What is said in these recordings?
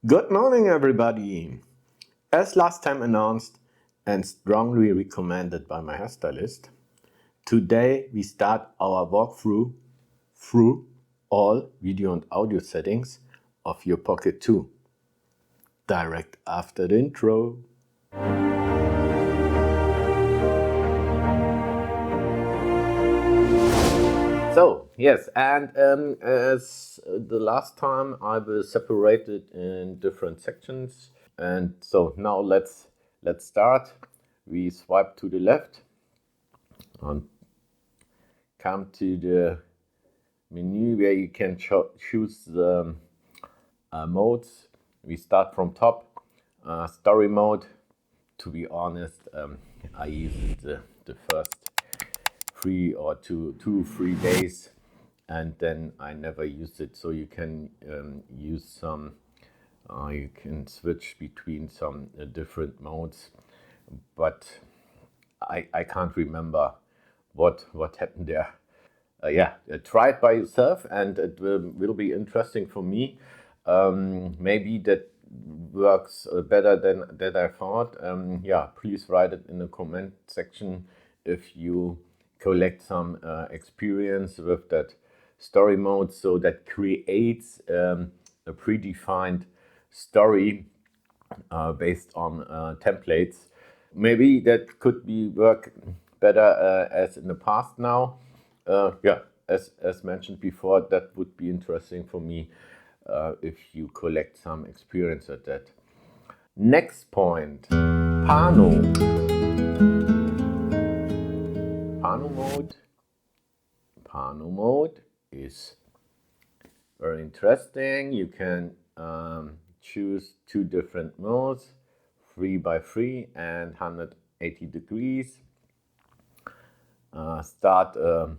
Good morning, everybody. As last time announced and strongly recommended by my hairstylist, today we start our walkthrough through all video and audio settings of your Pocket 2. Direct after the intro. So, yes, and as the last time, I will separate it in different sections. And so now let's start. We swipe to the left and come to the menu where you can choose the modes. We start from top. Story mode. To be honest, I used the first 3 days, and then I never used it. So you can use some. You can switch between some different modes, but I can't remember what happened there. Try it by yourself, and it will be interesting for me. Maybe that works better than that I thought. Please write it in the comment section if you collect some experience with that story mode, so that creates a predefined story based on templates. Maybe that could be work better as in the past now. As mentioned before, that would be interesting for me if you collect some experience at that. Next point, Pano. Pano Mode. Pano Mode is very interesting. You can choose 2 different modes, 3x3 and 180 degrees. Start a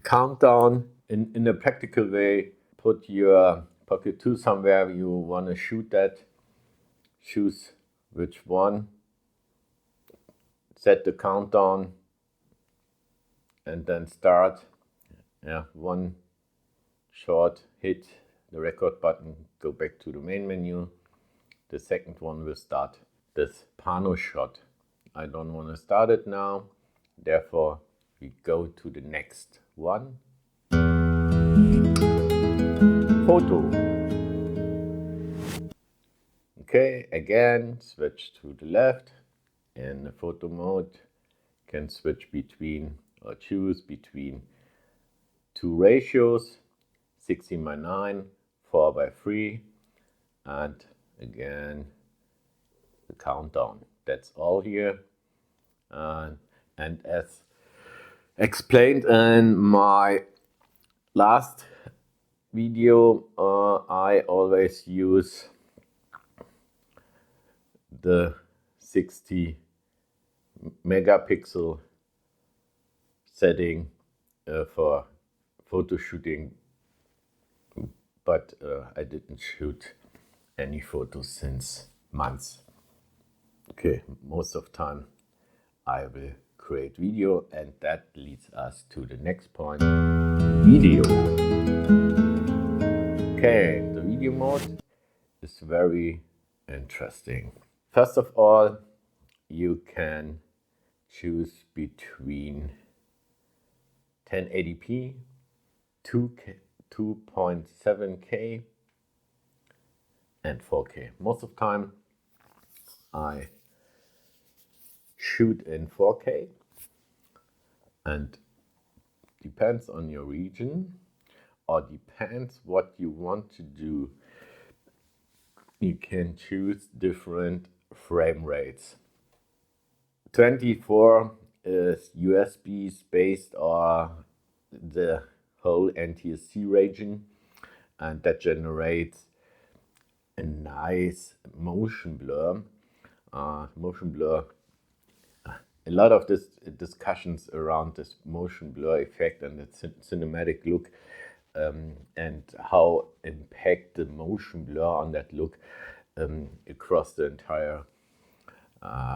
countdown in a practical way. Put your Pocket 2 somewhere you want to shoot that. Choose which one. Set the countdown and then start. One short, hit the record button, go back to the main menu. The second one will start this Pano shot. I don't want to start it now, therefore we go to the next one. Photo. Okay, again switch to the left. In the photo mode, can switch between or choose between 2 ratios, 16:9, 4:3, and again the countdown. That's all here. And as explained in my last video, I always use the 60 megapixel setting for photo shooting, but I didn't shoot any photos since months. Okay, most of the time I will create video, and that leads us to the next point, video. Okay, the video mode is very interesting. First of all, you can choose between 1080p, 2.7K and 4K. Most of the time I shoot in 4K, and depends on your region or depends what you want to do. You can choose different frame rates. 24 is USB based or the whole NTSC region, and that generates a nice motion blur. A lot of this discussions around this motion blur effect and the cinematic look, and how impact the motion blur on that look across the entire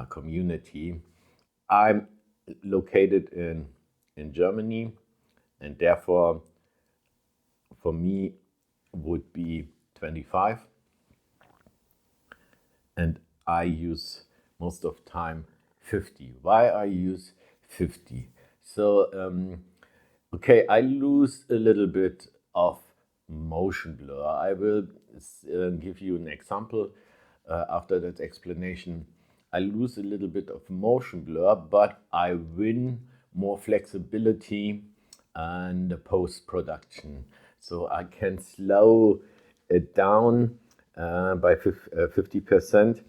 community. I'm located in Germany, and therefore for me would be 25. and I use most of time 50. Why I use 50? So okay, I lose a little bit of motion blur. I will give you an example after that explanation. I lose a little bit of motion blur, but I win more flexibility and post-production. So I can slow it down by 50%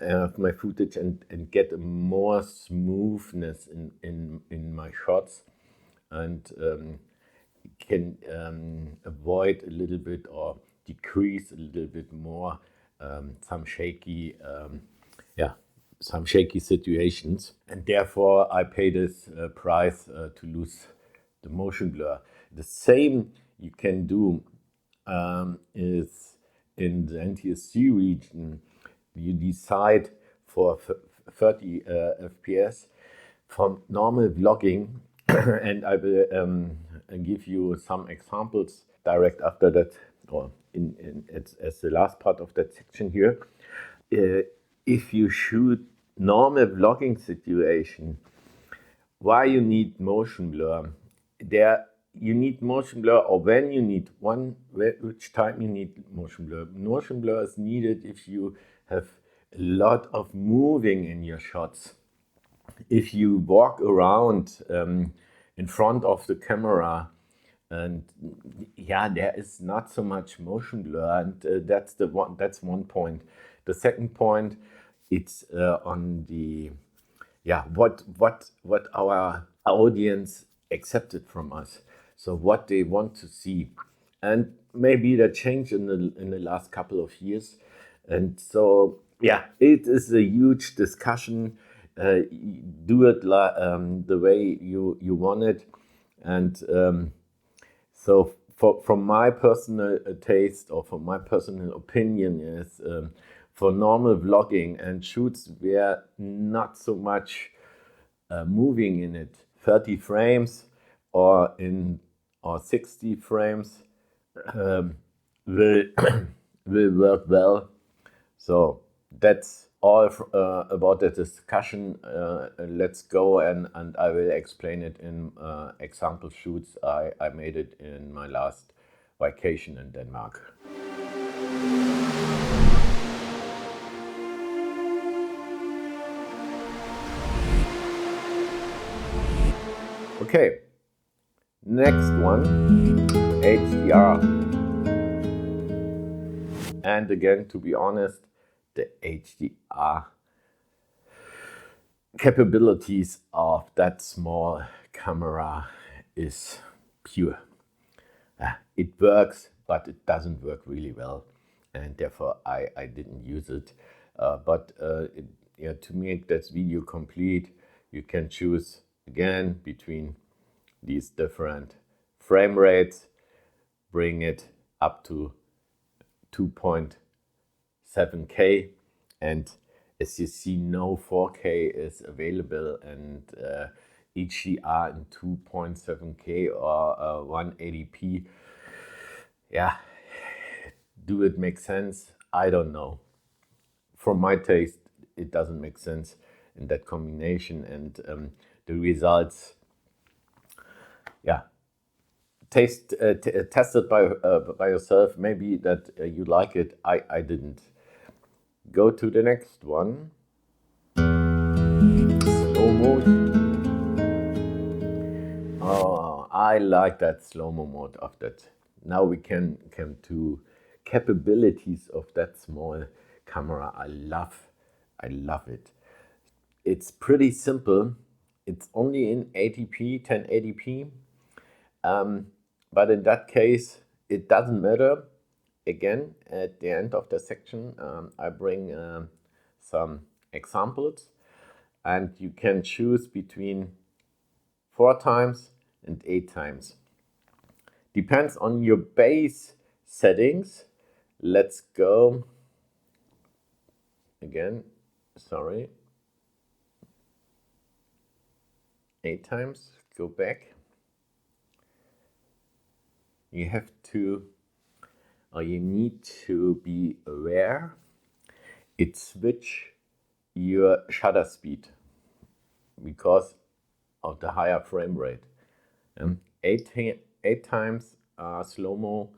of my footage and get more smoothness in my shots, and can avoid a little bit or decrease a little bit more some shaky some shaky situations, and therefore I pay this price to lose the motion blur. The same you can do is in the NTSC region. You decide for 30 FPS for normal vlogging, and I will give you some examples direct after that, or as the last part of that section here. If you shoot normal vlogging situation, why you need motion blur? You need motion blur, or when you need which time you need motion blur. Motion blur is needed if you have a lot of moving in your shots. If you walk around in front of the camera, and there is not so much motion blur, and that's one point. The second point, it's on the what our audience accepted from us, so what they want to see, and maybe that changed in the last couple of years, and so it is a huge discussion. Do it the way you want it, and so from my personal taste, or from my personal opinion, is for normal vlogging and shoots where not so much moving in it, 30 frames or 60 frames will will work well. So that's all about the discussion. Let's go, and I will explain it in example shoots I made it in my last vacation in Denmark. Okay, next one, HDR. And again, to be honest, the HDR capabilities of that small camera is pure. It works, but it doesn't work really well, and therefore I didn't use it. To make this video complete, you can choose again between these different frame rates, bring it up to 2.7K, and as you see, no 4K is available, and HDR in 2.7K or 180p. Do it make sense? I don't know. For my taste, it doesn't make sense in that combination, and the results, test it by yourself. Maybe that you like it. I didn't. Go to the next one. Slow mode. Oh, I like that slow-mo mode of that. Now we can come to capabilities of that small camera. I love it. It's pretty simple. It's only in 1080p, 1080p. But in that case, it doesn't matter. Again, at the end of the section, I bring some examples, and you can choose between 4 times and 8 times. Depends on your base settings. Let's go again. Sorry. 8 times. Go back. You have to, or you need to be aware. it switch your shutter speed because of the higher frame rate. 8 times slow-mo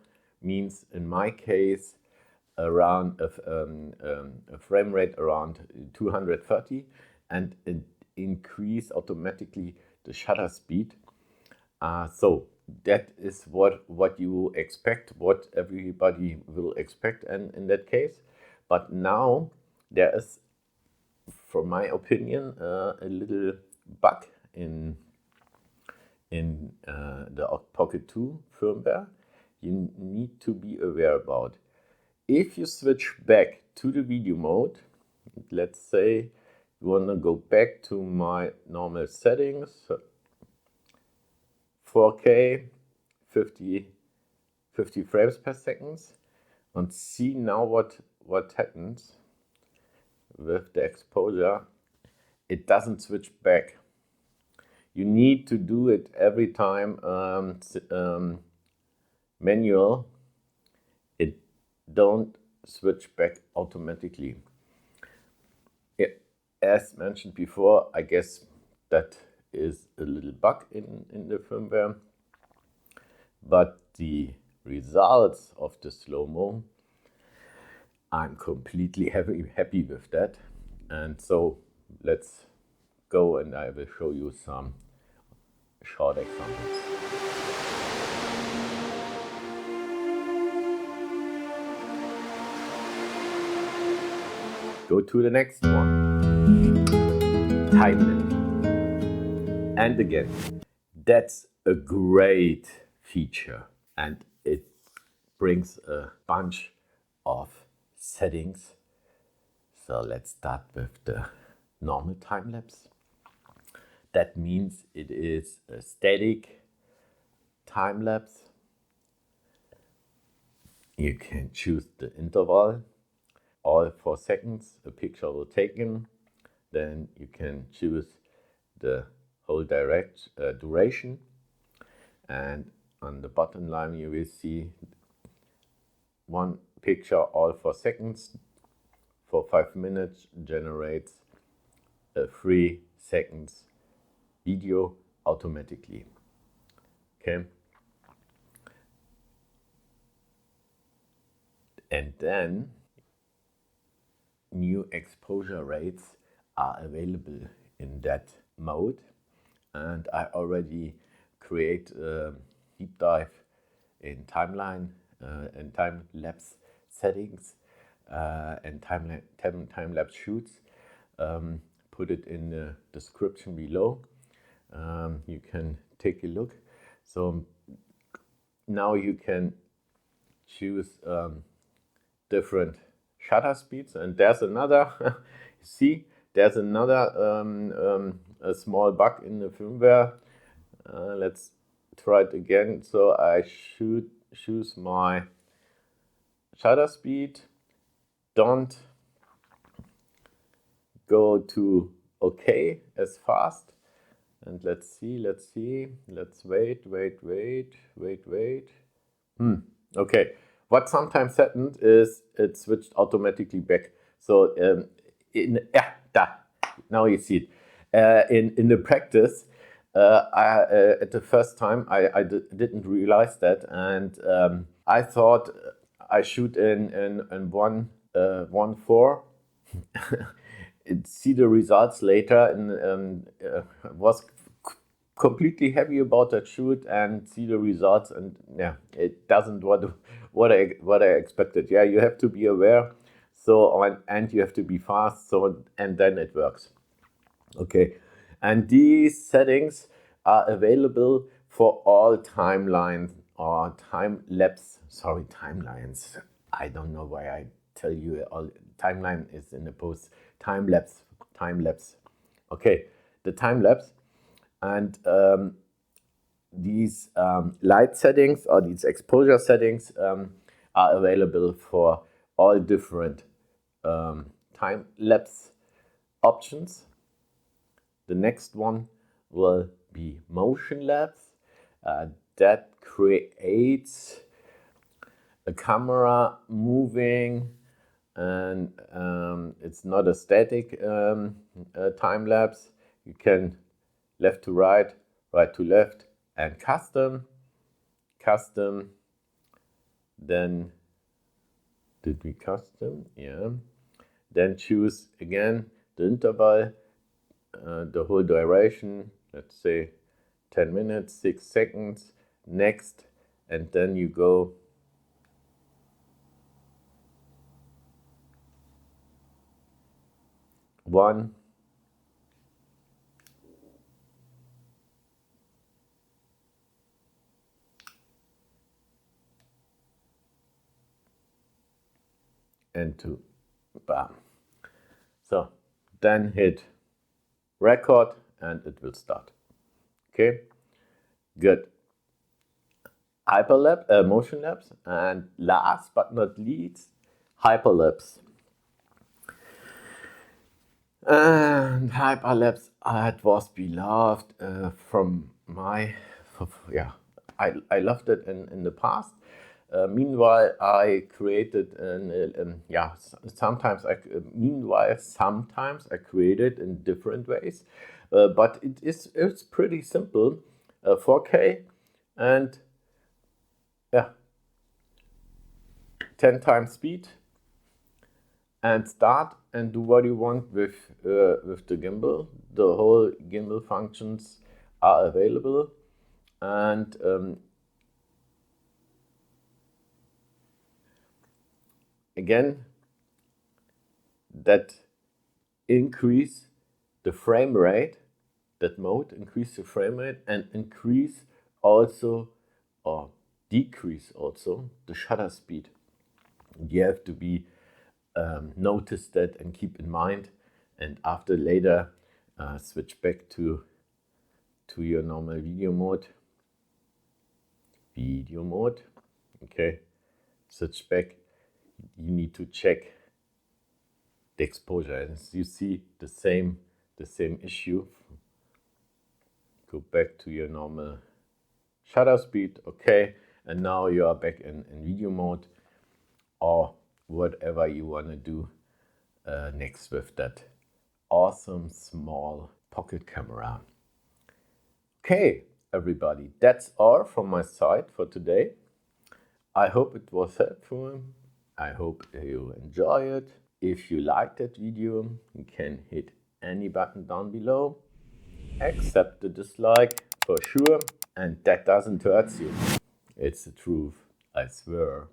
means, in my case, around a frame rate around 230, and it increase automatically the shutter speed. So that is what you expect, what everybody will expect, and in that case. But now there is, from my opinion, a little bug in the Pocket 2 firmware you need to be aware about. If you switch back to the video mode, let's say you want to go back to my normal settings, 4K, 50 frames per second, and see now what happens with the exposure. It doesn't switch back. You need to do it every time manual. It don't switch back automatically. As mentioned before, I guess that is a little bug in the firmware, but the results of the slow-mo, I'm completely happy with that. And so let's go and I will show you some short examples. Go to the next one. Timelapse. And again, that's a great feature, and it brings a bunch of settings. So let's start with the normal time lapse. That means it is a static time lapse. You can choose the interval. All 4 seconds a picture will taken. Then you can choose the whole duration, and on the bottom line you will see 1 picture all 4 seconds for 5 minutes generates a 3 seconds video automatically. Okay, and then new exposure rates are available in that mode, and I already create a deep dive in timeline and time lapse settings and time lapse shoots. Put it in the description below. You can take a look. So now you can choose different shutter speeds, and there's another see, there's another a small bug in the firmware. Let's try it again. So I should choose my shutter speed. Don't go to OK as fast. And let's wait. Okay. What sometimes happened is it switched automatically back. So now you see it. In the practice, at the first time I didn't realize that, and I thought I shoot in 1.4. See the results later, and was completely happy about that shoot and see the results, and yeah, it doesn't what I expected. Yeah, you have to be aware, so and you have to be fast, so and then it works. Okay, and these settings are available for all timelines or timelapse. Sorry, timelines. I don't know why I tell you all. Timeline is in the post. Timelapse. Okay, the timelapse. And these light settings or these exposure settings are available for all different time lapse options. The next one will be motion lapse. That creates a camera moving and it's not a static time lapse. You can left to right, right to left, and custom. Then did we custom? Yeah. Then choose again the interval, the whole duration. Let's say 10 minutes, 6 seconds. Next, and then you go one, and 2. Bam. So then hit record and it will start. Okay, good. Hyperlapse, motion lapse, and last but not least, hyperlapse. And hyperlapse, it was beloved from my, yeah, I loved it in the past. Meanwhile, I created sometimes I created in different ways, but it's pretty simple. 4K and 10 times speed, and start and do what you want with the gimbal. The whole gimbal functions are available, and again, that increase the frame rate, that mode increase the frame rate and increase also or decrease also the shutter speed. You have to be notice that and keep in mind, and after later switch back to your normal video mode. Okay, switch back. You need to check the exposure, and you see the same issue. Go back to your normal shutter speed. Okay, and now you are back in video mode, or whatever you want to do next with that awesome small pocket camera. Okay, everybody, that's all from my side for today. I hope it was helpful. I hope you enjoy it. If you liked that video, you can hit any button down below, except the dislike for sure, and that doesn't hurt you. It's the truth, I swear.